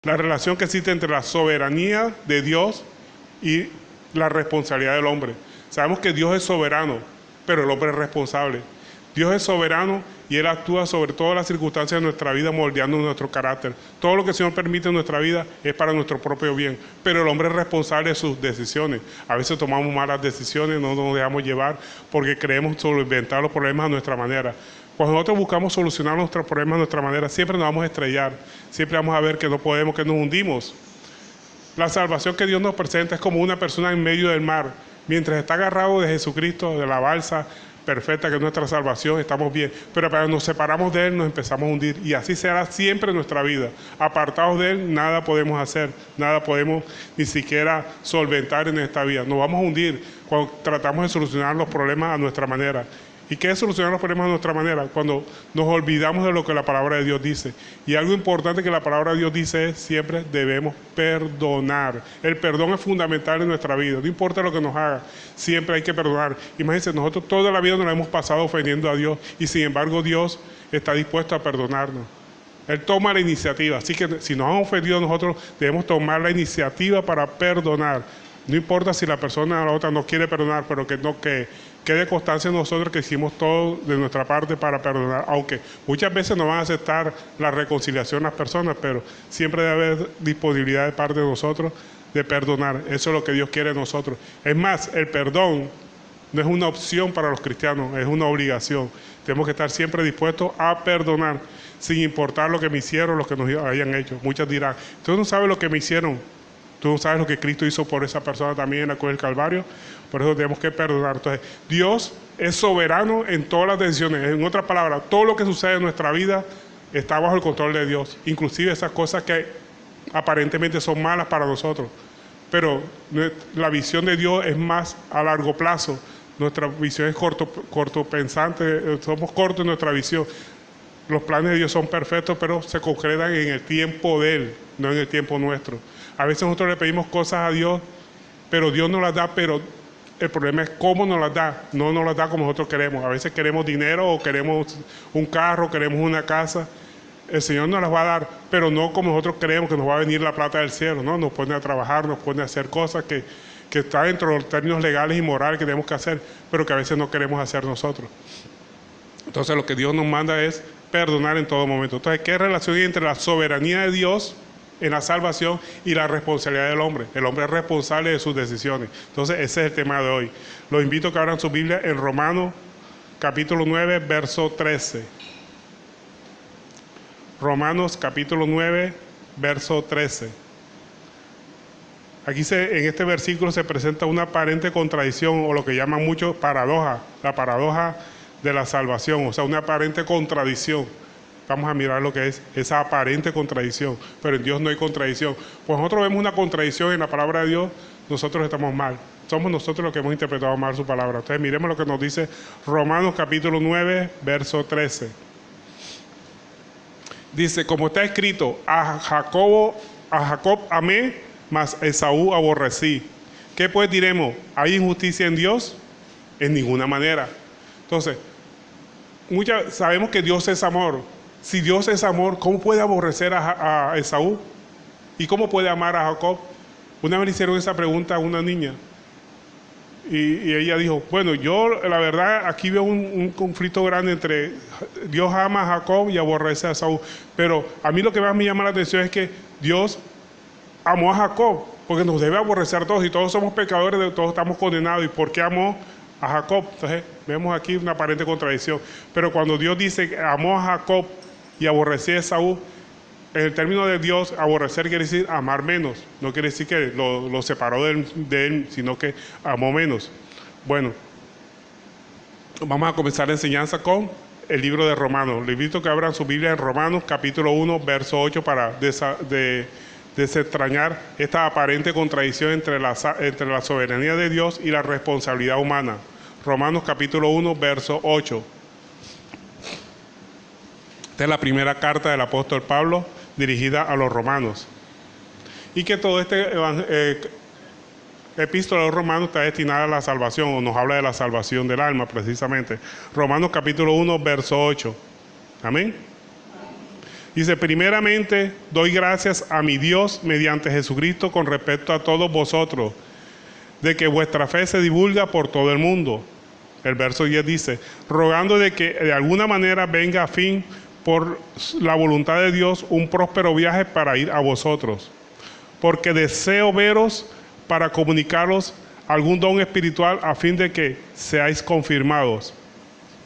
La relación que existe entre la soberanía de Dios y la responsabilidad del hombre. Sabemos que Dios es soberano, pero el hombre es responsable. Dios es soberano y Él actúa sobre todas las circunstancias de nuestra vida, moldeando nuestro carácter. Todo lo que el Señor permite en nuestra vida es para nuestro propio bien, pero el hombre es responsable de sus decisiones. A veces tomamos malas decisiones, no nos dejamos llevar porque creemos solventar los problemas a nuestra manera. Cuando nosotros buscamos solucionar nuestros problemas a nuestra manera, siempre nos vamos a estrellar, siempre vamos a ver que no podemos, que nos hundimos. La salvación que Dios nos presenta es como una persona en medio del mar. Mientras está agarrado de Jesucristo, de la balsa perfecta que es nuestra salvación, estamos bien. Pero cuando nos separamos de Él, nos empezamos a hundir. Y así será siempre en nuestra vida. Apartados de Él, nada podemos hacer. Nada podemos ni siquiera solventar en esta vida. Nos vamos a hundir cuando tratamos de solucionar los problemas a nuestra manera. ¿Y qué es solucionar los problemas de nuestra manera? Cuando nos olvidamos de lo que la palabra de Dios dice. Y algo importante que la palabra de Dios dice es siempre debemos perdonar. El perdón es fundamental en nuestra vida. No importa lo que nos haga, siempre hay que perdonar. Imagínense, nosotros toda la vida nos la hemos pasado ofendiendo a Dios y sin embargo Dios está dispuesto a perdonarnos. Él toma la iniciativa. Así que si nos han ofendido nosotros, debemos tomar la iniciativa para perdonar. No importa si la persona a la otra no quiere perdonar, pero que quede constancia en nosotros que hicimos todo de nuestra parte para perdonar, aunque muchas veces no van a aceptar la reconciliación las personas, pero siempre debe haber disponibilidad de parte de nosotros de perdonar. Eso es lo que Dios quiere de nosotros. Es más, el perdón no es una opción para los cristianos, es una obligación. Tenemos que estar siempre dispuestos a perdonar, sin importar lo que me hicieron, lo que nos hayan hecho. Muchos dirán, tú no sabes lo que me hicieron. Tú no sabes lo que Cristo hizo por esa persona también en la cruz del Calvario. Por eso tenemos que perdonar. Entonces, Dios es soberano en todas las decisiones. En otras palabras, todo lo que sucede en nuestra vida está bajo el control de Dios. Inclusive esas cosas que aparentemente son malas para nosotros. Pero la visión de Dios es más a largo plazo. Nuestra visión es corto pensante. Somos cortos en nuestra visión. Los planes de Dios son perfectos, pero se concretan en el tiempo de Él, no en el tiempo nuestro. A veces nosotros le pedimos cosas a Dios, pero Dios nos las da, pero el problema es cómo nos las da. No nos las da como nosotros queremos. A veces queremos dinero o queremos un carro, queremos una casa. El Señor nos las va a dar, pero no como nosotros creemos que nos va a venir la plata del cielo, ¿no? Nos pone a trabajar, nos pone a hacer cosas que están dentro de los términos legales y morales que tenemos que hacer, pero que a veces no queremos hacer nosotros. Entonces lo que Dios nos manda es perdonar en todo momento. Entonces, ¿qué relación hay entre la soberanía de Dios en la salvación y la responsabilidad del hombre? El hombre es responsable de sus decisiones. Entonces, ese es el tema de hoy. Los invito a que abran su Biblia en Romanos, capítulo 9, verso 13. Romanos, capítulo 9, verso 13. Aquí en este versículo se presenta una aparente contradicción, o lo que llaman muchos paradoja, la paradoja de la salvación, o sea, una aparente contradicción. Vamos a mirar lo que es esa aparente contradicción, pero en Dios no hay contradicción. Pues nosotros vemos una contradicción en la palabra de Dios, nosotros estamos mal. Somos nosotros los que hemos interpretado mal su palabra. Entonces miremos lo que nos dice Romanos capítulo 9, verso 13. Dice, como está escrito, a Jacob amé, mas a Esaú aborrecí. ¿Qué pues diremos? ¿Hay injusticia en Dios? En ninguna manera. Entonces, sabemos que Dios es amor. Si Dios es amor, ¿cómo puede aborrecer a Esaú? ¿Y cómo puede amar a Jacob? Una vez le hicieron esa pregunta a una niña. Y ella dijo, bueno, yo la verdad aquí veo un conflicto grande entre Dios ama a Jacob y aborrece a Esaú. Pero a mí lo que más me llama la atención es que Dios amó a Jacob, porque nos debe aborrecer a todos y todos somos pecadores, todos estamos condenados. ¿Y por qué amó a Jacob? Entonces vemos aquí una aparente contradicción. Pero cuando Dios dice que amó a Jacob y aborreció a Esaú, en el término de Dios, aborrecer quiere decir amar menos. No quiere decir que lo separó de él, sino que amó menos. Bueno, vamos a comenzar la enseñanza con el libro de Romanos. Les invito a que abran su Biblia en Romanos, capítulo 1, verso 8, para desentrañar esta aparente contradicción entre la soberanía de Dios y la responsabilidad humana. Romanos, capítulo 1, verso 8. Esta es la primera carta del apóstol Pablo dirigida a los romanos. Y que todo este epístola a los romanos está destinada a la salvación, o nos habla de la salvación del alma precisamente. Romanos capítulo 1, verso 8. Amén. Dice, primeramente doy gracias a mi Dios mediante Jesucristo con respecto a todos vosotros, de que vuestra fe se divulga por todo el mundo. El verso 10 dice, rogando de que de alguna manera venga a fin por la voluntad de Dios un próspero viaje para ir a vosotros, porque deseo veros para comunicaros algún don espiritual a fin de que seáis confirmados.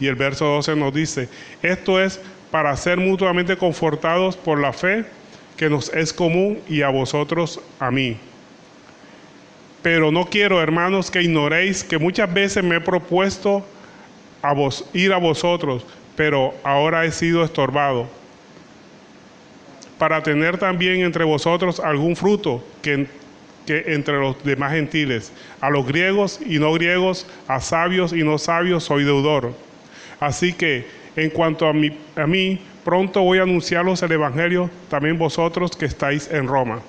Y el verso 12 nos dice, esto es para ser mutuamente confortados por la fe que nos es común y a vosotros a mí. Pero no quiero, hermanos, que ignoréis que muchas veces me he propuesto ir a vosotros, pero ahora he sido estorbado, para tener también entre vosotros algún fruto que entre los demás gentiles. A los griegos y no griegos, a sabios y no sabios, soy deudor. Así que, en cuanto a mí, pronto voy a anunciaros el Evangelio, también vosotros que estáis en Roma.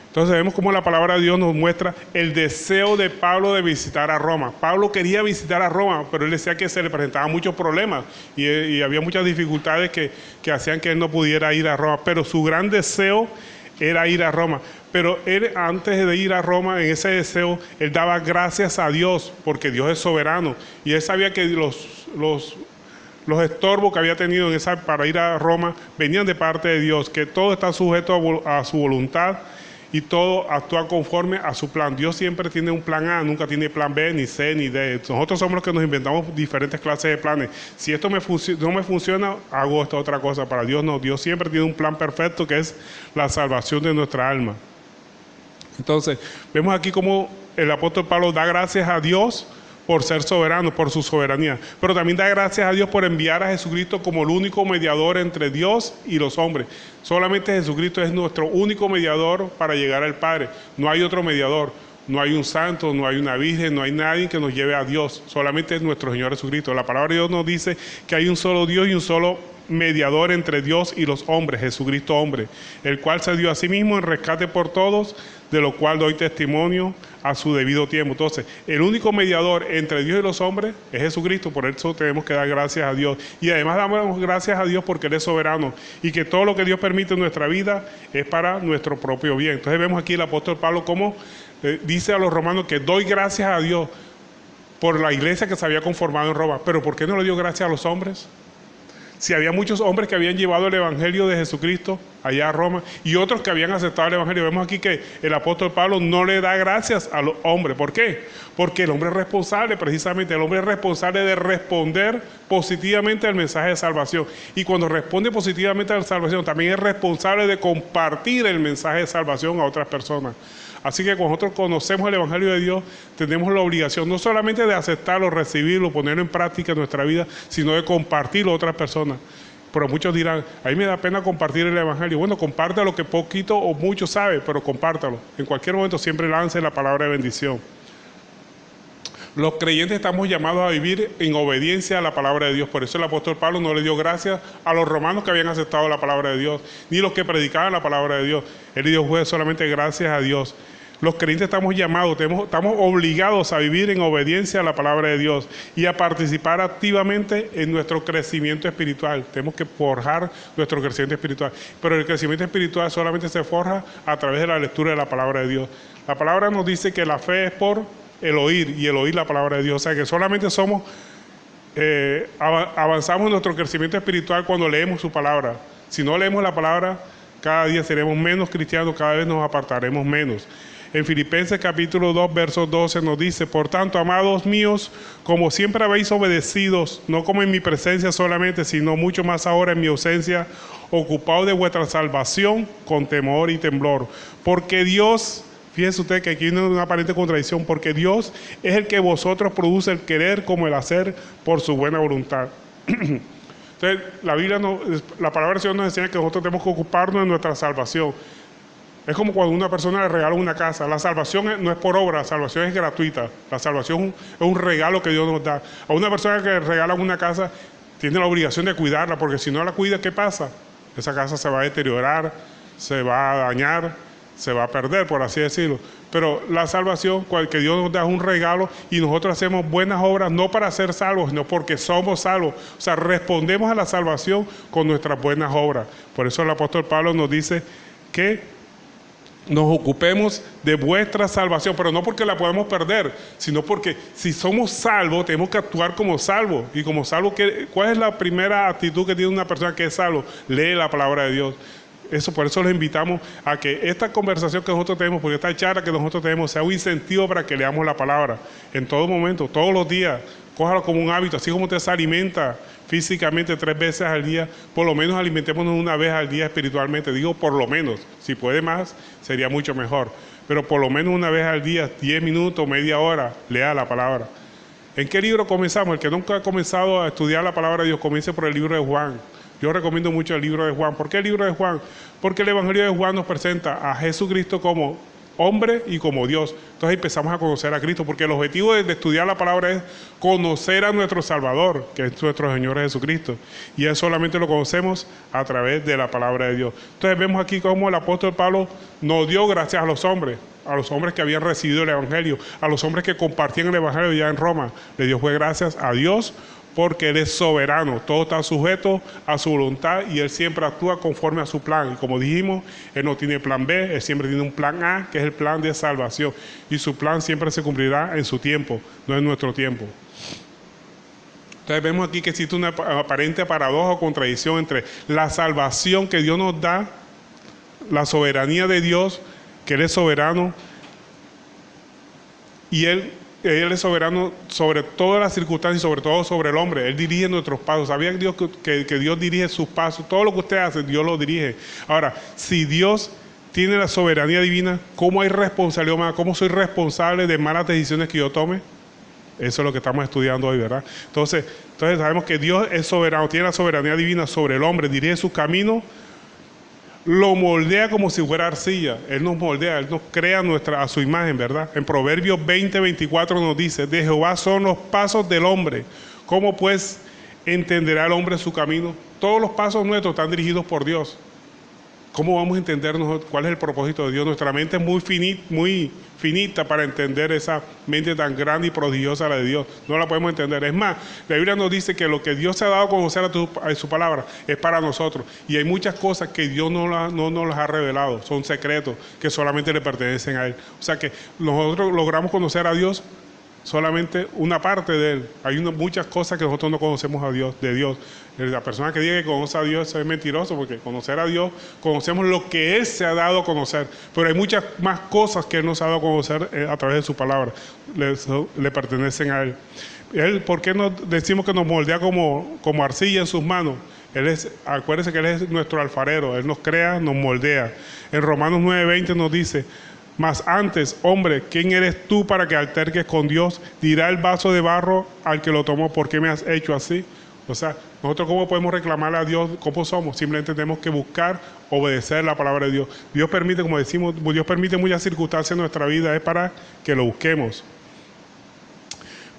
Entonces vemos cómo la palabra de Dios nos muestra el deseo de Pablo de visitar a Roma. Pablo quería visitar a Roma, pero él decía que se le presentaban muchos problemas y había muchas dificultades que hacían que él no pudiera ir a Roma. Pero su gran deseo era ir a Roma. Pero él, antes de ir a Roma, en ese deseo, él daba gracias a Dios, porque Dios es soberano. Y él sabía que los estorbos que había tenido para ir a Roma venían de parte de Dios, que todo está sujeto a su voluntad y todo actúa conforme a su plan. Dios siempre tiene un plan A, nunca tiene plan B, ni C, ni D. Nosotros somos los que nos inventamos diferentes clases de planes. Si esto no me funciona, hago esta otra cosa. Para Dios no, Dios siempre tiene un plan perfecto que es la salvación de nuestra alma. Entonces, vemos aquí cómo el apóstol Pablo da gracias a Dios por ser soberano, por su soberanía, pero también da gracias a Dios por enviar a Jesucristo como el único mediador entre Dios y los hombres. Solamente Jesucristo es nuestro único mediador para llegar al Padre. No hay otro mediador, no hay un santo, no hay una virgen, no hay nadie que nos lleve a Dios. Solamente es nuestro Señor Jesucristo. La palabra de Dios nos dice que hay un solo Dios y un solo mediador entre Dios y los hombres, Jesucristo hombre, el cual se dio a sí mismo en rescate por todos, de lo cual doy testimonio a su debido tiempo. Entonces, el único mediador entre Dios y los hombres es Jesucristo, por eso tenemos que dar gracias a Dios. Y además damos gracias a Dios porque Él es soberano y que todo lo que Dios permite en nuestra vida es para nuestro propio bien. Entonces vemos aquí el apóstol Pablo como dice a los romanos que doy gracias a Dios por la iglesia que se había conformado en Roma. Pero ¿por qué no le dio gracias a los hombres? Si había muchos hombres que habían llevado el Evangelio de Jesucristo allá a Roma y otros que habían aceptado el Evangelio. Vemos aquí que el apóstol Pablo no le da gracias a los hombres. ¿Por qué? Porque el hombre es responsable, precisamente el hombre es responsable de responder positivamente al mensaje de salvación. Y cuando responde positivamente a la salvación, también es responsable de compartir el mensaje de salvación a otras personas. Así que cuando nosotros conocemos el Evangelio de Dios, tenemos la obligación no solamente de aceptarlo, recibirlo, ponerlo en práctica en nuestra vida, sino de compartirlo a otras personas. Pero muchos dirán, a mí me da pena compartir el Evangelio. Bueno, comparte lo que poquito o mucho sabe, pero compártalo. En cualquier momento siempre lance la palabra de bendición. Los creyentes estamos llamados a vivir en obediencia a la palabra de Dios. Por eso el apóstol Pablo no le dio gracias a los romanos que habían aceptado la palabra de Dios, ni los que predicaban la palabra de Dios. Él dio solamente gracias a Dios. Los creyentes estamos llamados, estamos obligados a vivir en obediencia a la palabra de Dios y a participar activamente en nuestro crecimiento espiritual. Tenemos que forjar nuestro crecimiento espiritual. Pero el crecimiento espiritual solamente se forja a través de la lectura de la palabra de Dios. La palabra nos dice que la fe es por el oír y el oír la palabra de Dios. O sea que solamente avanzamos en nuestro crecimiento espiritual cuando leemos su palabra. Si no leemos la palabra, cada día seremos menos cristianos, cada vez nos apartaremos menos. En Filipenses capítulo 2, verso 12 nos dice, por tanto, amados míos, como siempre habéis obedecido, no como en mi presencia solamente, sino mucho más ahora en mi ausencia, ocupados de vuestra salvación con temor y temblor. Porque Dios, fíjese usted que aquí no hay una aparente contradicción, porque Dios es el que vosotros produce el querer como el hacer por su buena voluntad. Entonces, la palabra del Señor nos enseña que nosotros tenemos que ocuparnos de nuestra salvación. Es como cuando una persona le regala una casa. La salvación no es por obra, la salvación es gratuita. La salvación es un regalo que Dios nos da. A una persona que le regala una casa, tiene la obligación de cuidarla, porque si no la cuida, ¿qué pasa? Esa casa se va a deteriorar, se va a dañar, se va a perder, por así decirlo. Pero la salvación, que Dios nos da, es un regalo y nosotros hacemos buenas obras no para ser salvos, sino porque somos salvos. O sea, respondemos a la salvación con nuestras buenas obras. Por eso el apóstol Pablo nos dice que nos ocupemos de vuestra salvación, pero no porque la podemos perder, sino porque si somos salvos, tenemos que actuar como salvos. Y como salvos, ¿cuál es la primera actitud que tiene una persona que es salvo? Lee la palabra de Dios. Por eso les invitamos a que esta conversación que nosotros tenemos, porque esta charla que nosotros tenemos, sea un incentivo para que leamos la palabra en todo momento, todos los días. Cójalo como un hábito, así como usted se alimenta físicamente 3 veces al día, por lo menos alimentémonos una vez al día espiritualmente. Digo por lo menos, si puede más, sería mucho mejor. Pero por lo menos una vez al día, 10 minutos, media hora, lea la palabra. ¿En qué libro comenzamos? El que nunca ha comenzado a estudiar la palabra de Dios, comience por el libro de Juan. Yo recomiendo mucho el libro de Juan. ¿Por qué el libro de Juan? Porque el Evangelio de Juan nos presenta a Jesucristo como hombre y como Dios. Entonces empezamos a conocer a Cristo, porque el objetivo de estudiar la palabra es conocer a nuestro Salvador, que es nuestro Señor Jesucristo. Y Él solamente lo conocemos a través de la palabra de Dios. Entonces vemos aquí cómo el apóstol Pablo nos dio gracias a los hombres que habían recibido el Evangelio, a los hombres que compartían el Evangelio ya en Roma. Le dio gracias a Dios, porque Él es soberano, todo está sujeto a su voluntad y Él siempre actúa conforme a su plan. Y como dijimos, Él no tiene plan B, Él siempre tiene un plan A, que es el plan de salvación. Y su plan siempre se cumplirá en su tiempo, no en nuestro tiempo. Entonces vemos aquí que existe una aparente paradoja o contradicción entre la salvación que Dios nos da, la soberanía de Dios, que Él es soberano, y Él es soberano sobre todas las circunstancias y sobre todo sobre el hombre. Él dirige nuestros pasos. ¿Sabía Dios que Dios dirige sus pasos? Todo lo que usted hace, Dios lo dirige. Ahora, si Dios tiene la soberanía divina, ¿cómo hay responsabilidad humana? ¿Cómo soy responsable de malas decisiones que yo tome? Eso es lo que estamos estudiando hoy, ¿verdad? Entonces sabemos que Dios es soberano, tiene la soberanía divina sobre el hombre, dirige sus caminos, lo moldea como si fuera arcilla. Él nos moldea, Él nos crea a su imagen, ¿verdad? En Proverbios 20:24 nos dice: de Jehová son los pasos del hombre. ¿Cómo pues entenderá el hombre su camino? Todos los pasos nuestros están dirigidos por Dios. ¿Cómo vamos a entendernos cuál es el propósito de Dios? Nuestra mente es muy finita para entender esa mente tan grande y prodigiosa la de Dios. No la podemos entender. Es más, la Biblia nos dice que lo que Dios se ha dado a conocer a su palabra es para nosotros. Y hay muchas cosas que Dios no nos las ha revelado. Son secretos que solamente le pertenecen a Él. O sea que nosotros logramos conocer a Dios solamente una parte de Él. Hay muchas cosas que nosotros no conocemos de Dios. La persona que diga que conoce a Dios es mentiroso, porque conocer a Dios, conocemos lo que Él se ha dado a conocer, pero hay muchas más cosas que Él nos ha dado a conocer a través de su palabra, le pertenecen a Él. ¿Por qué decimos que nos moldea como arcilla en sus manos? Acuérdense que Él es nuestro alfarero, Él nos crea, nos moldea. En Romanos 9:20 nos dice: mas antes, hombre, ¿quién eres tú para que alterques con Dios? Dirá el vaso de barro al que lo tomó: ¿por qué me has hecho así? O sea, nosotros ¿cómo podemos reclamarle a Dios cómo somos? Simplemente tenemos que buscar, obedecer la palabra de Dios. Dios permite, como decimos, Dios permite muchas circunstancias en nuestra vida, es para que lo busquemos.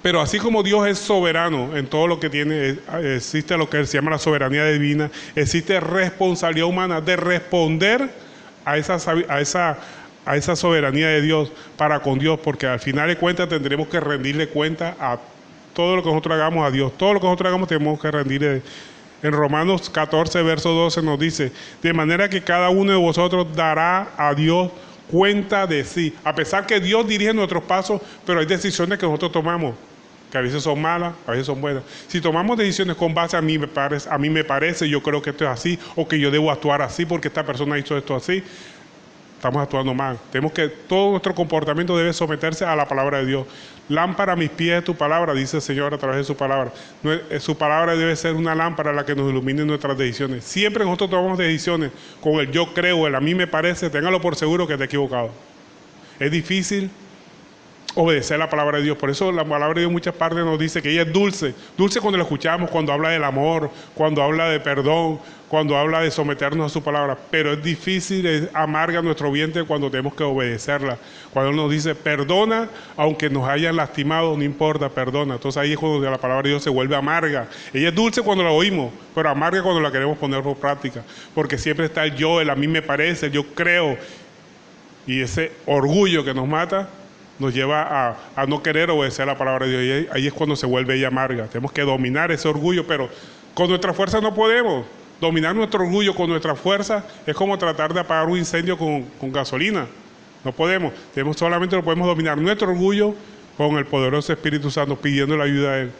Pero así como Dios es soberano en todo lo que tiene, existe lo que se llama la soberanía divina, existe responsabilidad humana de responder a esa soberanía de Dios para con Dios, porque al final de cuentas tendremos que rendirle cuenta a todo lo que nosotros hagamos a Dios. Todo lo que nosotros hagamos tenemos que rendirle. En Romanos 14, verso 12 nos dice: de manera que cada uno de vosotros dará a Dios cuenta de sí. A pesar que Dios dirige nuestros pasos, pero hay decisiones que nosotros tomamos, que a veces son malas, a veces son buenas. Si tomamos decisiones con base a mí me parece, yo creo que esto es así, o que yo debo actuar así porque esta persona hizo esto así, estamos actuando mal. Todo nuestro comportamiento debe someterse a la palabra de Dios. Lámpara a mis pies es tu palabra, dice el Señor a través de su palabra. Su palabra debe ser una lámpara a la que nos ilumine nuestras decisiones. Siempre nosotros tomamos decisiones con el yo creo, el a mí me parece, téngalo por seguro que te he equivocado. Es difícil obedecer la palabra de Dios. Por eso la palabra de Dios en muchas partes nos dice que ella es dulce. Dulce cuando la escuchamos, cuando habla del amor, cuando habla de perdón, cuando habla de someternos a su palabra. Pero es difícil, es amarga nuestro vientre cuando tenemos que obedecerla. Cuando Él nos dice: perdona, aunque nos hayan lastimado, no importa, perdona. Entonces ahí es cuando la palabra de Dios se vuelve amarga. Ella es dulce cuando la oímos, pero amarga cuando la queremos poner por práctica. Porque siempre está el yo, el a mí me parece, el yo creo. Y ese orgullo que nos mata nos lleva a no querer obedecer la palabra de Dios. Y ahí es cuando se vuelve ella amarga. Tenemos que dominar ese orgullo, pero con nuestra fuerza no podemos. Dominar nuestro orgullo con nuestra fuerza es como tratar de apagar un incendio con gasolina. No podemos. Solamente lo podemos dominar nuestro orgullo con el poderoso Espíritu Santo, pidiendo la ayuda a Él.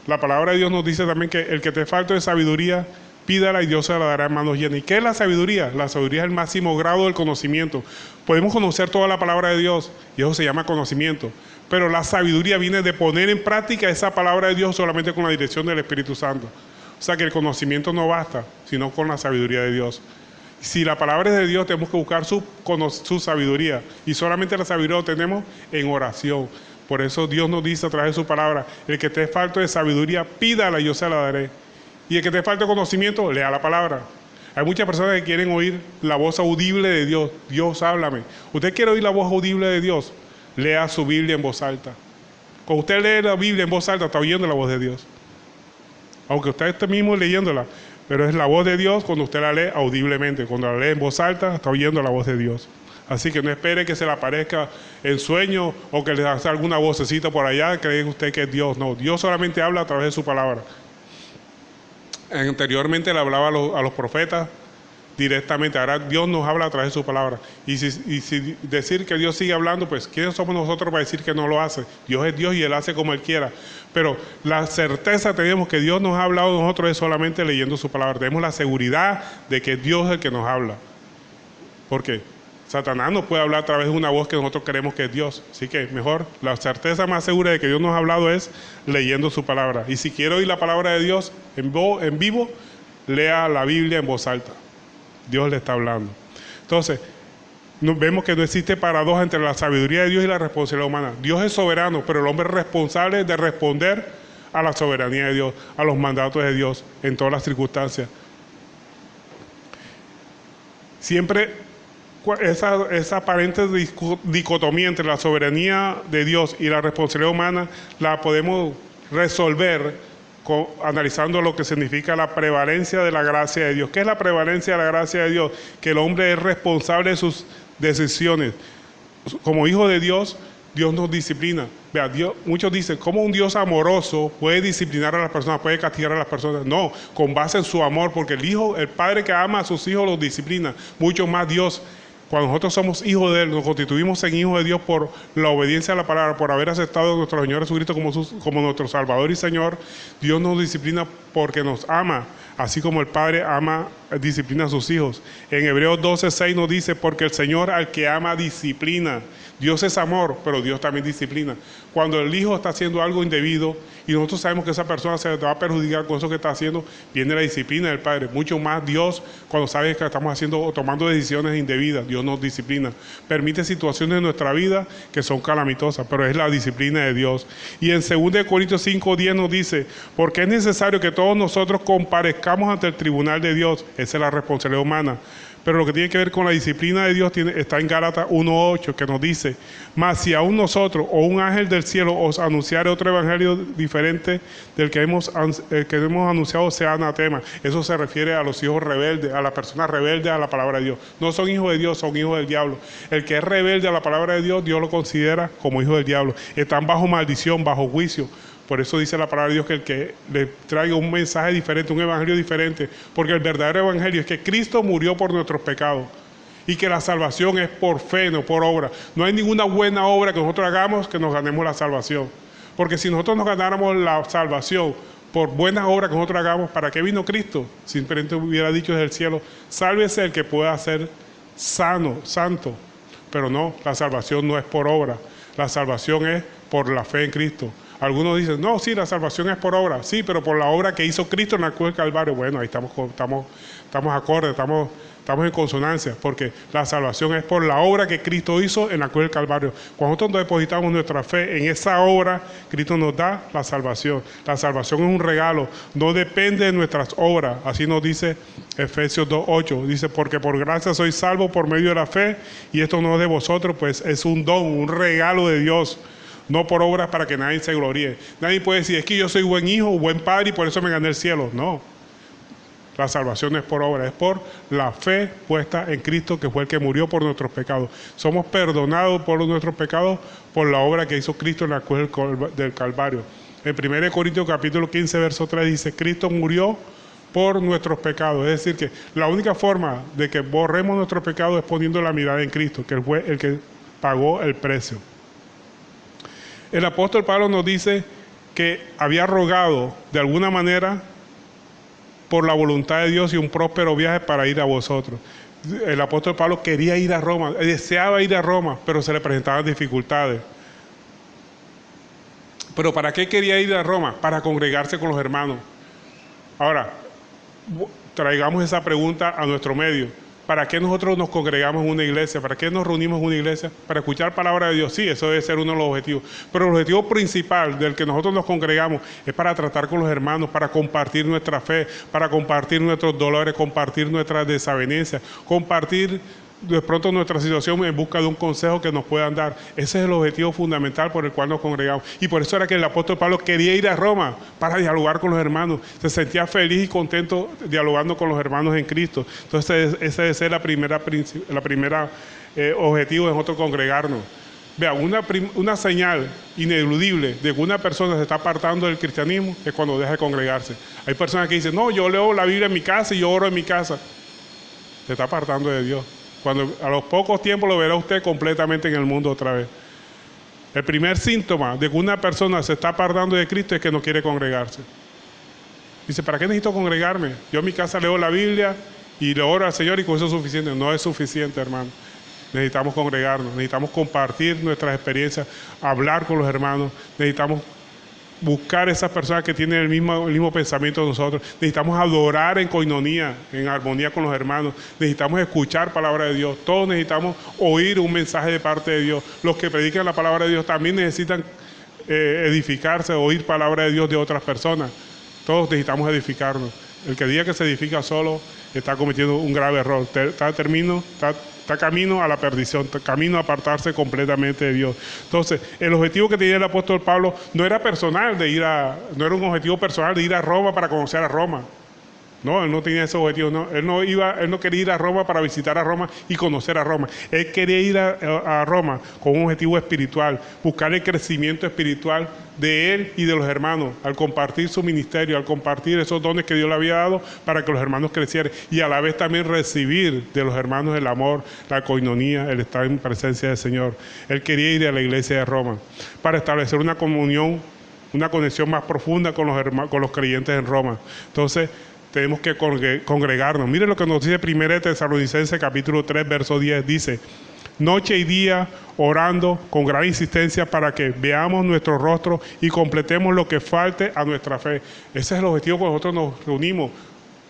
La palabra de Dios nos dice también que el que te falte de sabiduría, pídala y Dios se la dará en manos llenas. ¿Y qué es la sabiduría? La sabiduría es el máximo grado del conocimiento. Podemos conocer toda la palabra de Dios y eso se llama conocimiento. Pero la sabiduría viene de poner en práctica esa palabra de Dios solamente con la dirección del Espíritu Santo. O sea que el conocimiento no basta, sino con la sabiduría de Dios. Si la palabra es de Dios, tenemos que buscar su sabiduría. Y solamente la sabiduría lo tenemos en oración. Por eso Dios nos dice a través de su palabra, el que te falte de sabiduría, pídala y yo se la daré. Y el que te falte conocimiento, lea la palabra. Hay muchas personas que quieren oír la voz audible de Dios. Dios, háblame. ¿Usted quiere oír la voz audible de Dios? Lea su Biblia en voz alta. Cuando usted lee la Biblia en voz alta, está oyendo la voz de Dios. Aunque usted esté mismo leyéndola, pero es la voz de Dios cuando usted la lee audiblemente. Cuando la lee en voz alta, está oyendo la voz de Dios. Así que no espere que se le aparezca en sueño o que le haga alguna vocecita por allá, cree usted que es Dios. No, Dios solamente habla a través de su palabra. Anteriormente le hablaba a los profetas directamente, ahora Dios nos habla a través de su palabra. Y si decir que Dios sigue hablando, pues ¿quiénes somos nosotros para decir que no lo hace? Dios es Dios y Él hace como Él quiera. Pero la certeza tenemos que Dios nos ha hablado a nosotros es solamente leyendo su palabra. Tenemos la seguridad de que Dios es el que nos habla. ¿Por qué? Satanás no puede hablar a través de una voz que nosotros creemos que es Dios. Así que mejor, la certeza más segura de que Dios nos ha hablado es leyendo su palabra. Y si quiere oír la palabra de Dios en vivo, lea la Biblia en voz alta. Dios le está hablando. Entonces, vemos que no existe paradoja entre la sabiduría de Dios y la responsabilidad humana. Dios es soberano, pero el hombre es responsable de responder a la soberanía de Dios, a los mandatos de Dios en todas las circunstancias. Siempre esa aparente dicotomía entre la soberanía de Dios y la responsabilidad humana la podemos resolver analizando lo que significa la prevalencia de la gracia de Dios. ¿Qué es la prevalencia de la gracia de Dios? Que el hombre es responsable de sus decisiones. Como hijo de Dios, Dios nos disciplina. Vea, muchos dicen, ¿cómo un Dios amoroso puede disciplinar a las personas, puede castigar a las personas? No, con base en su amor, porque el padre que ama a sus hijos los disciplina. Mucho más Dios. Cuando nosotros somos hijos de Él, nos constituimos en hijos de Dios por la obediencia a la palabra, por haber aceptado a nuestro Señor Jesucristo como nuestro Salvador y Señor. Dios nos disciplina porque nos ama, así como el Padre disciplina a sus hijos. En Hebreos 12:6 nos dice, porque el Señor al que ama disciplina. Dios es amor, pero Dios también disciplina. Cuando el hijo está haciendo algo indebido y nosotros sabemos que esa persona se va a perjudicar con eso que está haciendo, viene la disciplina del Padre. Mucho más Dios, cuando sabe que estamos haciendo o tomando decisiones indebidas, Dios nos disciplina. Permite situaciones en nuestra vida que son calamitosas, pero es la disciplina de Dios. Y en 2 Corintios 5:10 nos dice, porque es necesario que todos nosotros comparezcamos ante el tribunal de Dios. Esa es la responsabilidad humana. Pero lo que tiene que ver con la disciplina de Dios está en Gálatas 1:8, que nos dice, mas si aún nosotros o un ángel del cielo os anunciare otro evangelio diferente del que hemos anunciado, sea anatema. Eso se refiere a los hijos rebeldes, a las personas rebeldes a la palabra de Dios. No son hijos de Dios, son hijos del diablo. El que es rebelde a la palabra de Dios, Dios lo considera como hijo del diablo. Están bajo maldición, bajo juicio. Por eso dice la palabra de Dios que el que le traiga un mensaje diferente, un evangelio diferente, porque el verdadero evangelio es que Cristo murió por nuestros pecados y que la salvación es por fe, no por obra. No hay ninguna buena obra que nosotros hagamos que nos ganemos la salvación. Porque si nosotros nos ganáramos la salvación por buenas obras que nosotros hagamos, ¿para qué vino Cristo? Simplemente hubiera dicho desde el cielo, sálvese el que pueda ser sano, santo. Pero no, la salvación no es por obra, la salvación es por la fe en Cristo. Algunos dicen, no, sí, la salvación es por obra. Sí, pero por la obra que hizo Cristo en la cruz del Calvario. Bueno, ahí estamos acordes, estamos en consonancia, porque la salvación es por la obra que Cristo hizo en la cruz del Calvario. Cuando nosotros depositamos nuestra fe en esa obra, Cristo nos da la salvación. La salvación es un regalo, no depende de nuestras obras. Así nos dice Efesios 2:8. Dice, porque por gracia sois salvos por medio de la fe, y esto no es de vosotros, pues es un don, un regalo de Dios. No por obras para que nadie se gloríe. Nadie puede decir, es que yo soy buen hijo, buen padre y por eso me gané el cielo. No. La salvación no es por obra, es por la fe puesta en Cristo, que fue el que murió por nuestros pecados. Somos perdonados por nuestros pecados por la obra que hizo Cristo en la cruz del Calvario. En 1 Corintios capítulo 15, verso 3 dice, Cristo murió por nuestros pecados. Es decir, que la única forma de que borremos nuestros pecados es poniendo la mirada en Cristo, que fue el que pagó el precio. El apóstol Pablo nos dice que había rogado de alguna manera por la voluntad de Dios y un próspero viaje para ir a vosotros. El apóstol Pablo quería ir a Roma, deseaba ir a Roma, pero se le presentaban dificultades. ¿Pero para qué quería ir a Roma? Para congregarse con los hermanos. Ahora, traigamos esa pregunta a nuestro medio. ¿Para qué nosotros nos congregamos en una iglesia? ¿Para qué nos reunimos en una iglesia? Para escuchar palabra de Dios. Sí, eso debe ser uno de los objetivos. Pero el objetivo principal del que nosotros nos congregamos es para tratar con los hermanos, para compartir nuestra fe, para compartir nuestros dolores, compartir nuestras desavenencias, compartir de pronto nuestra situación en busca de un consejo que nos puedan dar. Ese es el objetivo fundamental por el cual nos congregamos. Y por eso era que el apóstol Pablo quería ir a Roma para dialogar con los hermanos. Se sentía feliz y contento dialogando con los hermanos en Cristo. Entonces ese debe ser la primera objetivo de nosotros congregarnos. Vea, una señal ineludible de que una persona se está apartando del cristianismo es cuando deja de congregarse. Hay personas que dicen, no, yo leo la Biblia en mi casa y yo oro en mi casa. Se está apartando de Dios. Cuando a los pocos tiempos lo verá usted completamente en el mundo otra vez. El primer síntoma de que una persona se está apartando de Cristo es que no quiere congregarse. Dice, ¿para qué necesito congregarme? Yo en mi casa leo la Biblia y le oro al Señor y con eso es suficiente. No es suficiente, hermano. Necesitamos congregarnos, necesitamos compartir nuestras experiencias, hablar con los hermanos, necesitamos buscar esas personas que tienen el mismo pensamiento de nosotros. Necesitamos adorar en coinonía, en armonía con los hermanos. Necesitamos escuchar palabra de Dios. Todos necesitamos oír un mensaje de parte de Dios. Los que predican la palabra de Dios también necesitan edificarse, oír palabra de Dios de otras personas. Todos necesitamos edificarnos. El que diga que se edifica solo está cometiendo un grave error. Está camino a la perdición, está camino a apartarse completamente de Dios. Entonces, el objetivo que tenía el apóstol Pablo no era personal no era un objetivo personal de ir a Roma para conocer a Roma. No, él no tenía ese objetivo. No. Él no quería ir a Roma para visitar a Roma y conocer a Roma. Él quería ir a Roma con un objetivo espiritual, buscar el crecimiento espiritual de él y de los hermanos, al compartir su ministerio, al compartir esos dones que Dios le había dado para que los hermanos crecieran y a la vez también recibir de los hermanos el amor, la coinonía, el estar en presencia del Señor. Él quería ir a la iglesia de Roma para establecer una comunión, una conexión más profunda con los creyentes en Roma. Entonces, tenemos que congregarnos. Miren lo que nos dice 1 Tesalonicenses capítulo 3, verso 10. Dice, noche y día orando con gran insistencia para que veamos nuestro rostro y completemos lo que falte a nuestra fe. Ese es el objetivo que nosotros nos reunimos.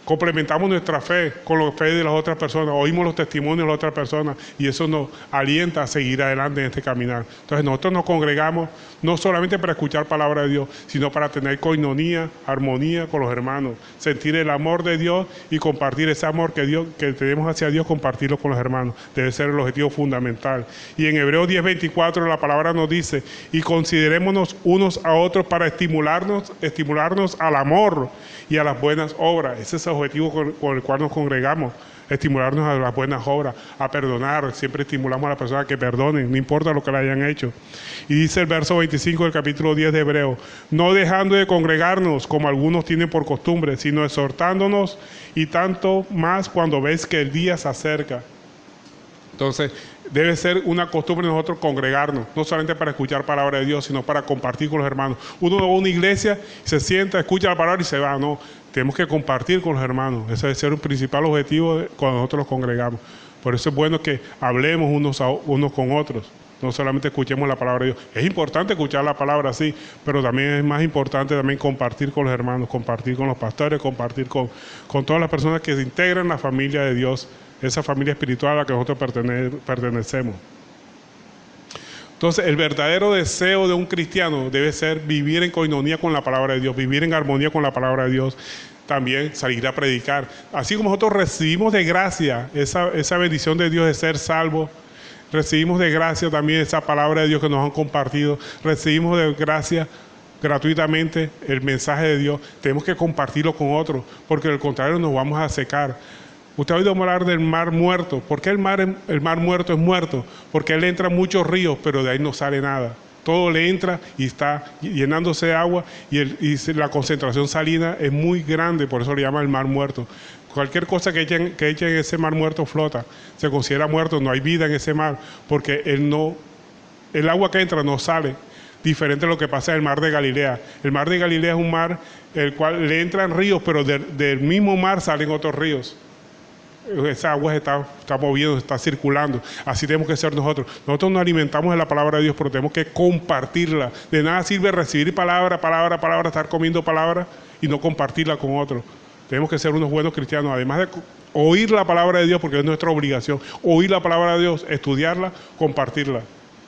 Complementamos nuestra fe con la fe de las otras personas, oímos los testimonios de las otras personas y eso nos alienta a seguir adelante en este caminar. Entonces nosotros nos congregamos no solamente para escuchar palabra de Dios, sino para tener coinonía, armonía con los hermanos, sentir el amor de Dios y compartir ese amor que tenemos hacia Dios, compartirlo con los hermanos. Debe ser el objetivo fundamental. Y en Hebreos 10:24 la palabra nos dice, y considerémonos unos a otros para estimularnos al amor y a las buenas obras. Ese es el objetivo con el cual nos congregamos, estimularnos a las buenas obras, a perdonar. Siempre estimulamos a las personas que perdonen, no importa lo que le hayan hecho. Y dice el verso 25 del capítulo 10 de Hebreos, no dejando de congregarnos como algunos tienen por costumbre, sino exhortándonos y tanto más cuando ves que el día se acerca. Entonces, debe ser una costumbre de nosotros congregarnos, no solamente para escuchar palabra de Dios, sino para compartir con los hermanos. Uno va a una iglesia, se sienta, escucha la palabra y se va. No, tenemos que compartir con los hermanos. Ese debe ser un principal objetivo cuando nosotros nos congregamos. Por eso es bueno que hablemos unos con otros. No solamente escuchemos la palabra de Dios. Es importante escuchar la palabra, sí, pero también es más importante también compartir con los hermanos, compartir con los pastores, compartir con todas las personas que se integran en la familia de Dios, esa familia espiritual a la que nosotros pertenecemos. Entonces, el verdadero deseo de un cristiano debe ser vivir en coinonía con la palabra de Dios, vivir en armonía con la palabra de Dios, también salir a predicar. Así como nosotros recibimos de gracia esa bendición de Dios de ser salvos, recibimos de gracia también esa palabra de Dios que nos han compartido, recibimos de gracia gratuitamente el mensaje de Dios, tenemos que compartirlo con otros, porque del contrario nos vamos a secar. Usted ha oído hablar del mar muerto. ¿Por qué el mar muerto es muerto? Porque él entra muchos ríos, pero de ahí no sale nada. Todo le entra y está llenándose de agua y la concentración salina es muy grande, por eso le llaman el mar muerto. Cualquier cosa que echen en ese mar muerto flota, se considera muerto, no hay vida en ese mar, porque el agua que entra no sale. Diferente a lo que pasa en el mar de Galilea. El mar de Galilea es un mar el cual le entran ríos, pero del mismo mar salen otros ríos. Esa agua está moviendo, está circulando. Así tenemos que ser nosotros. Nosotros nos alimentamos de la palabra de Dios, pero tenemos que compartirla. De nada sirve recibir palabra, estar comiendo palabra y no compartirla con otros. Tenemos que ser unos buenos cristianos, además de oír la palabra de Dios, porque es nuestra obligación. Oír la palabra de Dios, estudiarla, compartirla.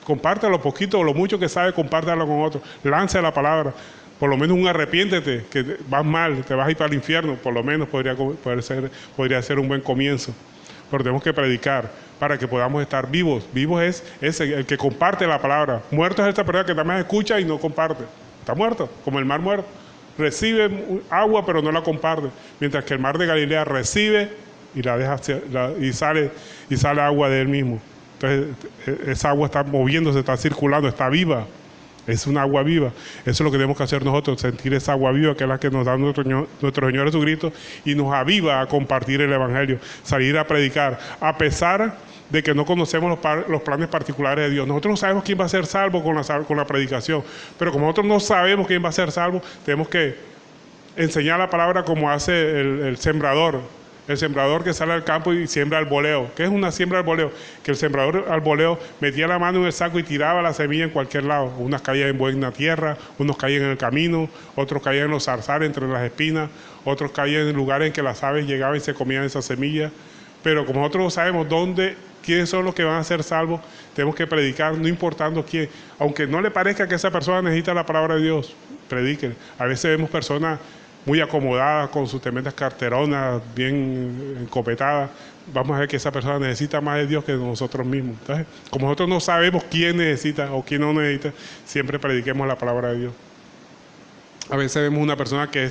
Compártelo lo poquito o lo mucho que sabe, compártelo con otros. Lance la palabra. Por lo menos un arrepiéntete, que vas mal, te vas a ir para el infierno. Por lo menos podría ser un buen comienzo. Pero tenemos que predicar para que podamos estar vivos. Vivos es el que comparte la palabra. Muerto es esta persona que también escucha y no comparte. Está muerto, como el mar muerto. Recibe agua pero no la comparte. Mientras que el mar de Galilea recibe y la deja y sale agua de él mismo. Entonces esa agua está moviéndose, está circulando, está viva. Es una agua viva. Eso es lo que tenemos que hacer nosotros, sentir esa agua viva que es la que nos da nuestro Señor Jesucristo y nos aviva a compartir el Evangelio, salir a predicar, a pesar de que no conocemos los planes particulares de Dios. Nosotros no sabemos quién va a ser salvo con la predicación, pero como nosotros no sabemos quién va a ser salvo, tenemos que enseñar la palabra como hace el sembrador. El sembrador que sale al campo y siembra al voleo. ¿Qué es una siembra al voleo? Que el sembrador al voleo metía la mano en el saco y tiraba la semilla en cualquier lado. Unas caían en buena tierra, unos caían en el camino, otros caían en los zarzales entre las espinas, otros caían en lugares en que las aves llegaban y se comían esas semillas. Pero como nosotros no sabemos quiénes son los que van a ser salvos, tenemos que predicar, no importando quién. Aunque no le parezca que esa persona necesita la palabra de Dios, prediquen. A veces vemos personas muy acomodadas con sus tremendas carteronas, bien encopetadas. Vamos a ver que esa persona necesita más de Dios que nosotros mismos. Entonces, como nosotros no sabemos quién necesita o quién no necesita, siempre prediquemos la palabra de Dios. A veces vemos una persona que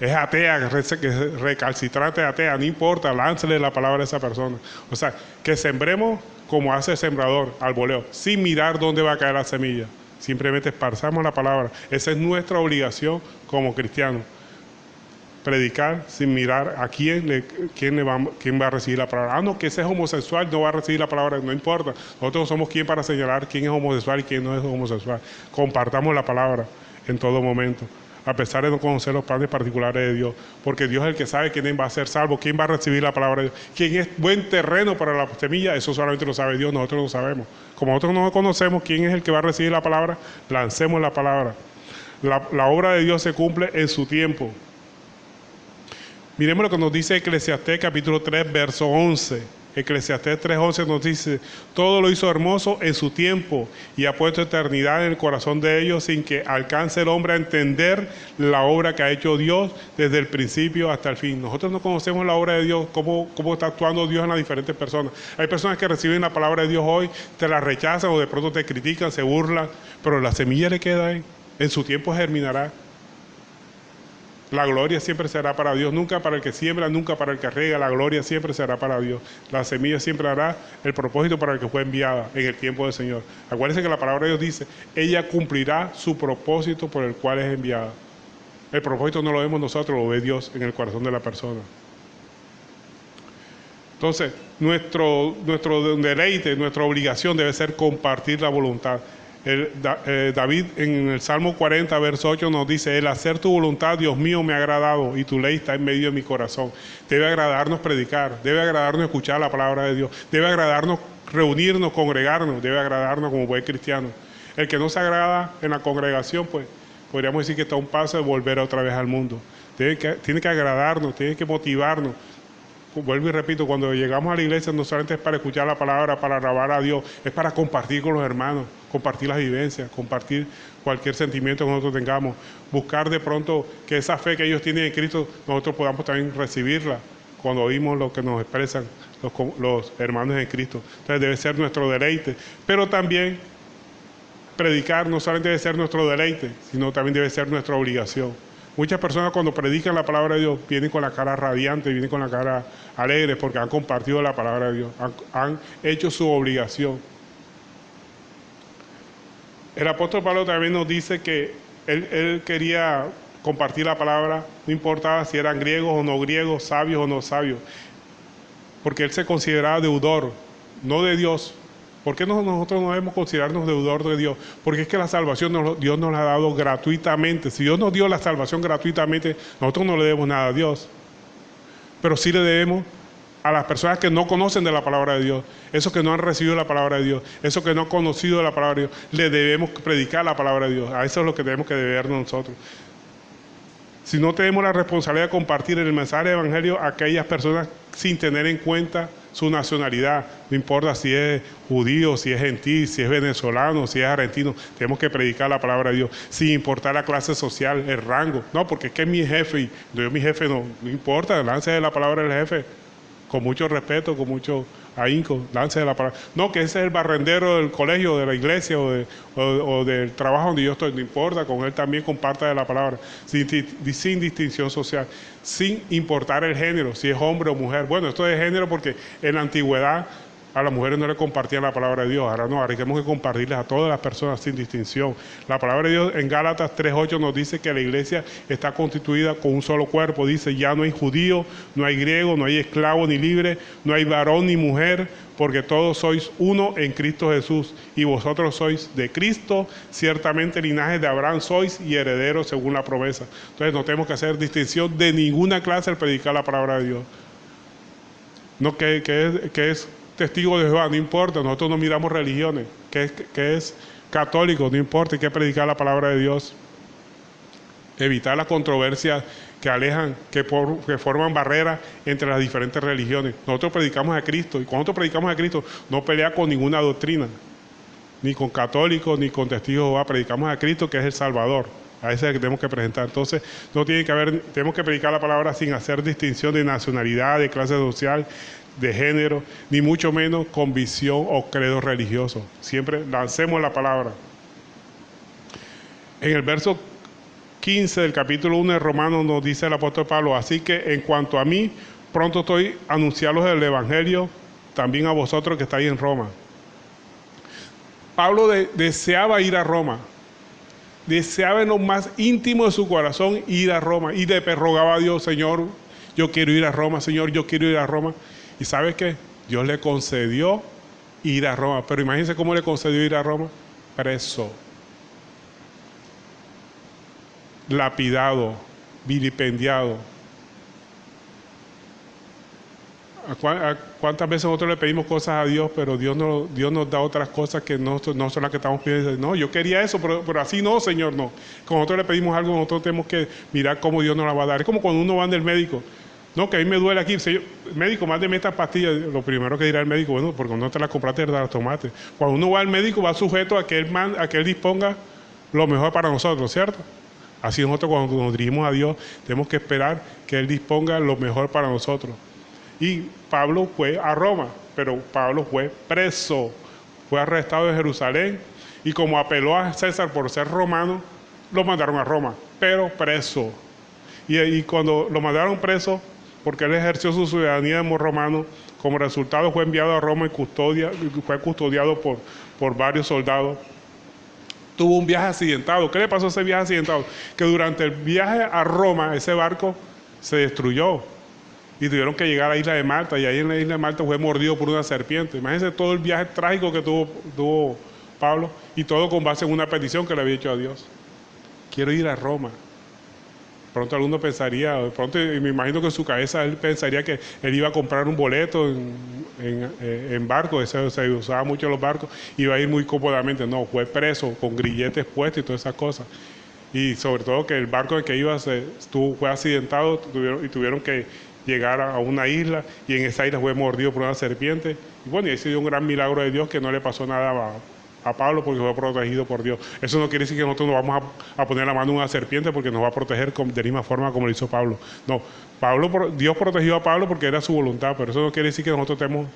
es atea, que es recalcitrante atea, no importa, láncele la palabra a esa persona. O sea, que sembremos como hace el sembrador al voleo, sin mirar dónde va a caer la semilla. Simplemente esparzamos la palabra. Esa es nuestra obligación como cristianos. Predicar sin mirar a quién va a recibir la palabra. Ah, no, que ese es homosexual, no va a recibir la palabra, no importa. Nosotros somos quien para señalar quién es homosexual y quién no es homosexual. Compartamos la palabra en todo momento, a pesar de no conocer los planes particulares de Dios, porque Dios es el que sabe quién va a ser salvo, quién va a recibir la palabra de Dios, quién es buen terreno para la semilla. Eso solamente lo sabe Dios, nosotros no sabemos. Como nosotros no conocemos quién es el que va a recibir la palabra, lancemos la palabra. La obra de Dios se cumple en su tiempo. Miremos lo que nos dice Eclesiastés capítulo 3, verso 11. Eclesiastés 3:11 nos dice: todo lo hizo hermoso en su tiempo y ha puesto eternidad en el corazón de ellos, sin que alcance el hombre a entender la obra que ha hecho Dios desde el principio hasta el fin. Nosotros no conocemos la obra de Dios, cómo está actuando Dios en las diferentes personas. Hay personas que reciben la palabra de Dios hoy, te la rechazan o de pronto te critican, se burlan, pero la semilla le queda ahí, en su tiempo germinará. La gloria siempre será para Dios, nunca para el que siembra, nunca para el que riega. La gloria siempre será para Dios. La semilla siempre hará el propósito para el que fue enviada en el tiempo del Señor. Acuérdense que la palabra de Dios dice: ella cumplirá su propósito por el cual es enviada. El propósito no lo vemos nosotros, lo ve Dios en el corazón de la persona. Entonces, nuestro deleite, nuestra obligación debe ser compartir la voluntad. David en el Salmo 40, verso 8 nos dice: el hacer tu voluntad, Dios mío, me ha agradado y tu ley está en medio de mi corazón. Debe agradarnos predicar, debe agradarnos escuchar la palabra de Dios, debe agradarnos reunirnos, congregarnos, debe agradarnos como buen cristiano. El que no se agrada en la congregación, pues podríamos decir que está a un paso de volver otra vez al mundo. Tiene que agradarnos, tiene que motivarnos. Vuelvo y repito, cuando llegamos a la iglesia no solamente es para escuchar la palabra, para alabar a Dios, es para compartir con los hermanos, compartir las vivencias, compartir cualquier sentimiento que nosotros tengamos, buscar de pronto que esa fe que ellos tienen en Cristo, nosotros podamos también recibirla cuando oímos lo que nos expresan los hermanos en Cristo. Entonces debe ser nuestro deleite, pero también predicar no solamente debe ser nuestro deleite, sino también debe ser nuestra obligación. Muchas personas cuando predican la palabra de Dios vienen con la cara radiante, vienen con la cara alegre porque han compartido la palabra de Dios, han hecho su obligación. El apóstol Pablo también nos dice que él quería compartir la palabra, no importaba si eran griegos o no griegos, sabios o no sabios, porque él se consideraba deudor, no de Dios. ¿Por qué nosotros no debemos considerarnos deudor de Dios? Porque es que la salvación Dios nos la ha dado gratuitamente. Si Dios nos dio la salvación gratuitamente, nosotros no le debemos nada a Dios. Pero sí le debemos a las personas que no conocen de la palabra de Dios, esos que no han recibido la palabra de Dios, esos que no han conocido la palabra de Dios, le debemos predicar la palabra de Dios. A eso es lo que tenemos que deber nosotros. Si no tenemos la responsabilidad de compartir el mensaje del Evangelio a aquellas personas sin tener en cuenta su nacionalidad, no importa si es judío, si es gentil, si es venezolano, si es argentino, tenemos que predicar la palabra de Dios, sin importar la clase social, el rango. No, porque es que es mi jefe y yo mi jefe no importa, lance la palabra del jefe, con mucho respeto, con mucho ahínco, lance la palabra. No, que ese es el barrendero del colegio, de la iglesia o del trabajo donde yo estoy, no importa, con él también comparta de la palabra, sin distinción social, sin importar el género, si es hombre o mujer. Bueno, esto es de género porque en la antigüedad a las mujeres no le compartían la palabra de Dios, ahora no, ahora tenemos que compartirles a todas las personas sin distinción. La palabra de Dios en Gálatas 3:8 nos dice que la iglesia está constituida con un solo cuerpo, dice ya no hay judío, no hay griego, no hay esclavo ni libre, no hay varón ni mujer, porque todos sois uno en Cristo Jesús, y vosotros sois de Cristo, ciertamente linaje de Abraham sois y herederos según la promesa. Entonces no tenemos que hacer distinción de ninguna clase al predicar la palabra de Dios. No, que es testigo de Jehová, no importa, nosotros no miramos religiones, que es católico, no importa, hay que predicar la palabra de Dios. Evitar las controversias que alejan, que forman barreras entre las diferentes religiones. Nosotros predicamos a Cristo, y cuando nosotros predicamos a Cristo, no pelea con ninguna doctrina, ni con católicos, ni con testigos de Jehová, predicamos a Cristo, que es el Salvador. A ese es el que tenemos que presentar. Entonces, no tiene que haber, tenemos que predicar la palabra sin hacer distinción de nacionalidad, de clase social, de género, ni mucho menos con visión o credo religioso. Siempre lancemos la palabra. En el verso 15 del capítulo 1 de Romanos nos dice el apóstol Pablo: así que en cuanto a mí, pronto estoy a anunciarlos el Evangelio también a vosotros que estáis en Roma. Pablo deseaba ir a Roma. Deseaba en lo más íntimo de su corazón ir a Roma, y le rogaba a Dios: Señor, yo quiero ir a Roma, Señor, yo quiero ir a Roma. ¿Y sabe qué? Dios le concedió ir a Roma. Pero imagínense cómo le concedió ir a Roma. Preso, lapidado, vilipendiado. ¿Cuántas veces nosotros le pedimos cosas a Dios, pero Dios nos da otras cosas que no son las que estamos pidiendo? No, yo quería eso, pero así no, Señor, no. Cuando nosotros le pedimos algo, nosotros tenemos que mirar cómo Dios nos la va a dar. Es como cuando uno va del médico. No, que a mí me duele aquí. Señor, médico, mándeme esta pastilla. Lo primero que dirá el médico: bueno, porque no te la compraste de los tomates. Cuando uno va al médico, va sujeto a que él disponga lo mejor para nosotros, ¿cierto? Así nosotros, cuando nos dirigimos a Dios, tenemos que esperar que Él disponga lo mejor para nosotros. Y Pablo fue a Roma, pero Pablo fue preso, fue arrestado en Jerusalén, y como apeló a César por ser romano, lo mandaron a Roma, pero preso. Y cuando lo mandaron preso, porque él ejerció su ciudadanía como romano, como resultado fue enviado a Roma y fue custodiado por varios soldados. Tuvo un viaje accidentado. ¿Qué le pasó a ese viaje accidentado? Que durante el viaje a Roma, ese barco se destruyó y tuvieron que llegar a la isla de Malta, y ahí en la isla de Malta fue mordido por una serpiente. Imagínense todo el viaje trágico que tuvo Pablo, y todo con base en una petición que le había hecho a Dios: quiero ir a Roma. Pronto alguno pensaría, y me imagino que en su cabeza él pensaría que él iba a comprar un boleto en barco. Se usaba mucho en los barcos, iba a ir muy cómodamente. No, fue preso con grilletes puestos y todas esas cosas. Y sobre todo que el barco en el que iba fue accidentado, y tuvieron que llegar a una isla, y en esa isla fue mordido por una serpiente. Y bueno, y ahí se dio un gran milagro de Dios, que no le pasó nada a Pablo, porque fue protegido por Dios. Eso no quiere decir que nosotros nos vamos a poner la mano en una serpiente porque nos va a proteger de la misma forma como lo hizo Pablo. No, Dios protegió a Pablo porque era su voluntad, pero eso no quiere decir que nosotros estemos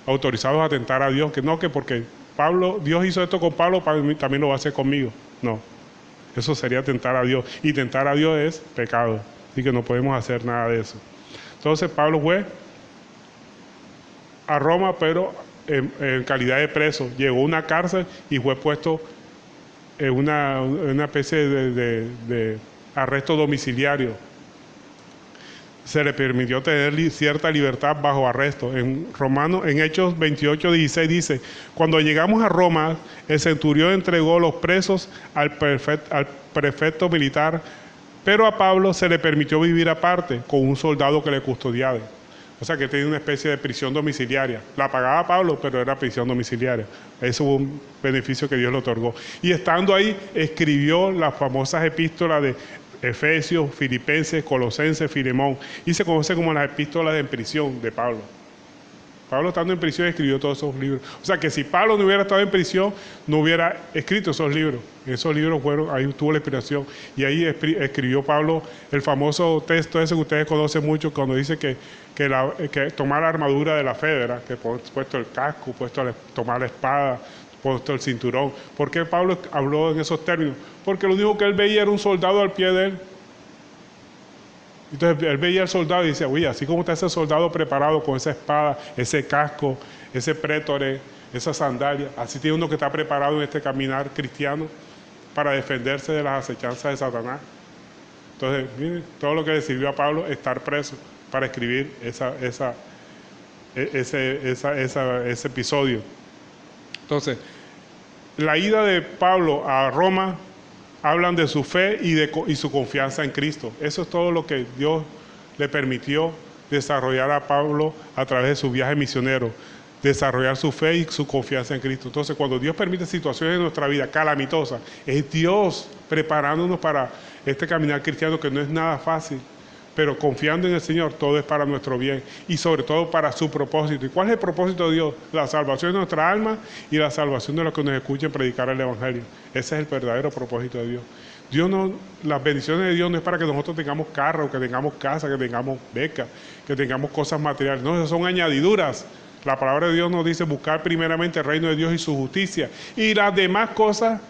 autorizados a atentar a Dios, que no, que porque Pablo, Dios hizo esto con Pablo, también lo va a hacer conmigo. No, eso sería tentar a Dios. Y tentar a Dios es pecado. Así que no podemos hacer nada de eso. Entonces Pablo fue a Roma, pero en calidad de preso. Llegó a una cárcel y fue puesto en una especie de arresto domiciliario. Se le permitió tener cierta libertad bajo arresto. En Hechos 28:16 dice: cuando llegamos a Roma, el centurión entregó los presos al prefecto militar, pero a Pablo se le permitió vivir aparte con un soldado que le custodiaba. O sea que tenía una especie de prisión domiciliaria. La pagaba Pablo, pero era prisión domiciliaria. Eso fue un beneficio que Dios le otorgó. Y estando ahí, escribió las famosas epístolas de Efesios, Filipenses, Colosenses, Filemón. Y se conoce como las epístolas en prisión de Pablo. Pablo, estando en prisión, escribió todos esos libros. O sea que si Pablo no hubiera estado en prisión, no hubiera escrito esos libros. Esos libros fueron, ahí tuvo la inspiración. Y ahí escribió Pablo el famoso texto ese que ustedes conocen mucho, cuando dice que tomar la armadura de la fe, ¿verdad? Que puesto el casco, tomar la espada, puesto el cinturón. ¿Por qué Pablo habló en esos términos? Porque lo único que él veía era un soldado al pie de él. Entonces él veía al soldado y decía: oye, así como está ese soldado preparado con esa espada, ese casco, ese prétore, esa sandalia, así tiene uno que está preparado en este caminar cristiano para defenderse de las acechanzas de Satanás. Entonces, miren, todo lo que le sirvió a Pablo estar preso para escribir ese episodio. Entonces, la ida de Pablo a Roma hablan de su fe y su confianza en Cristo. Eso es todo lo que Dios le permitió desarrollar a Pablo a través de su viaje misionero, desarrollar su fe y su confianza en Cristo. Entonces, cuando Dios permite situaciones en nuestra vida calamitosas, es Dios preparándonos para este caminar cristiano que no es nada fácil, pero confiando en el Señor, todo es para nuestro bien y sobre todo para su propósito. ¿Y cuál es el propósito de Dios? La salvación de nuestra alma y la salvación de los que nos escuchen predicar el Evangelio. Ese es el verdadero propósito de Dios. Las bendiciones de Dios no es para que nosotros tengamos carro, que tengamos casa, que tengamos beca, que tengamos cosas materiales. No, esas son añadiduras. La palabra de Dios nos dice buscar primeramente el reino de Dios y su justicia. Y las demás cosas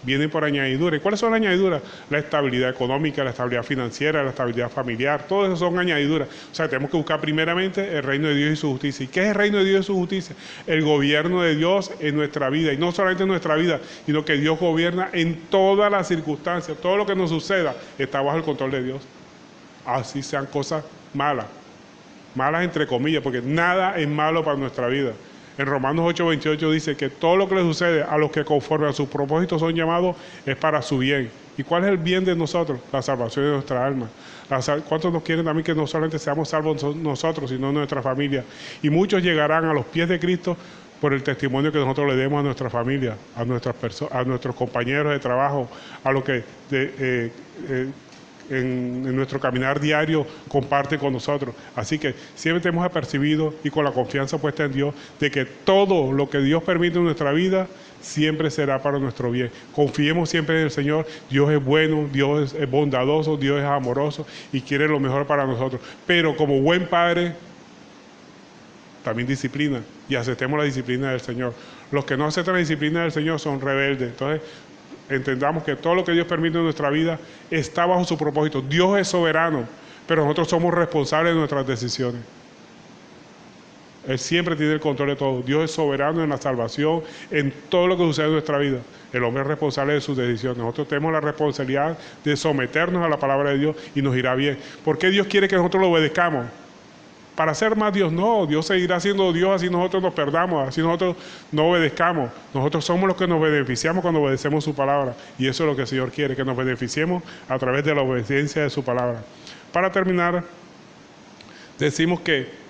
vienen por añadidura. ¿Y cuáles son las añadiduras? La estabilidad económica, la estabilidad financiera, la estabilidad familiar. Todo eso son añadiduras. O sea, tenemos que buscar primeramente el reino de Dios y su justicia. ¿Y qué es el reino de Dios y su justicia? El gobierno de Dios en nuestra vida. Y no solamente en nuestra vida, sino que Dios gobierna en todas las circunstancias. Todo lo que nos suceda está bajo el control de Dios. Así sean cosas malas. Malas entre comillas, porque nada es malo para nuestra vida. En Romanos 8:28 dice que todo lo que le sucede a los que conforme a sus propósitos son llamados es para su bien. ¿Y cuál es el bien de nosotros? La salvación de nuestra alma. ¿Cuántos nos quieren también que no solamente seamos salvos nosotros, sino nuestra familia? Y muchos llegarán a los pies de Cristo por el testimonio que nosotros le demos a nuestra familia, a nuestros compañeros de trabajo, a los que en nuestro caminar diario comparte con nosotros. Así que siempre tenemos apercibido y con la confianza puesta en Dios de que todo lo que Dios permite en nuestra vida siempre será para nuestro bien. Confiemos siempre en el Señor. Dios es bueno, Dios es bondadoso, Dios es amoroso y quiere lo mejor para nosotros. Pero como buen padre, también disciplina, y aceptemos la disciplina del Señor. Los que no aceptan la disciplina del Señor son rebeldes. Entonces, entendamos que todo lo que Dios permite en nuestra vida está bajo su propósito. Dios es soberano, pero nosotros somos responsables de nuestras decisiones. Él siempre tiene el control de todo. Dios es soberano en la salvación, en todo lo que sucede en nuestra vida. El hombre es responsable de sus decisiones. Nosotros tenemos la responsabilidad de someternos a la palabra de Dios y nos irá bien. ¿Por qué Dios quiere que nosotros lo obedezcamos? Para ser más Dios, no. Dios seguirá siendo Dios así nosotros nos perdamos, así nosotros no obedezcamos. Nosotros somos los que nos beneficiamos cuando obedecemos su palabra. Y eso es lo que el Señor quiere, que nos beneficiemos a través de la obediencia de su palabra. Para terminar, decimos que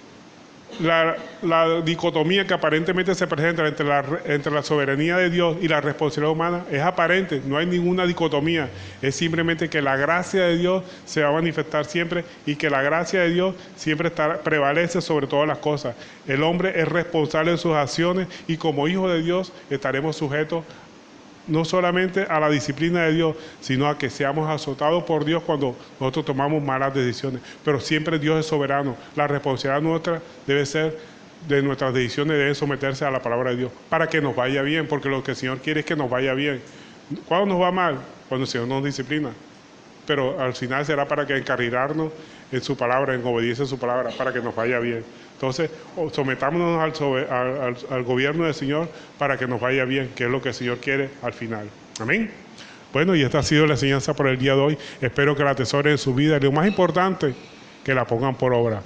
la dicotomía que aparentemente se presenta entre la soberanía de Dios y la responsabilidad humana es aparente, no hay ninguna dicotomía, es simplemente que la gracia de Dios se va a manifestar siempre y que la gracia de Dios siempre prevalece sobre todas las cosas. El hombre es responsable de sus acciones y como hijo de Dios estaremos sujetos no solamente a la disciplina de Dios, sino a que seamos azotados por Dios cuando nosotros tomamos malas decisiones. Pero siempre Dios es soberano. La responsabilidad nuestra debe ser de nuestras decisiones deben someterse a la palabra de Dios para que nos vaya bien, porque lo que el Señor quiere es que nos vaya bien. ¿Cuándo nos va mal? Cuando el Señor nos disciplina. Pero al final será para que encarrilarnos en su palabra, en obediencia a su palabra, para que nos vaya bien. Entonces, sometámonos al gobierno del Señor para que nos vaya bien, que es lo que el Señor quiere al final. Amén. Bueno, y esta ha sido la enseñanza por el día de hoy. Espero que la atesoren en su vida y lo más importante, que la pongan por obra.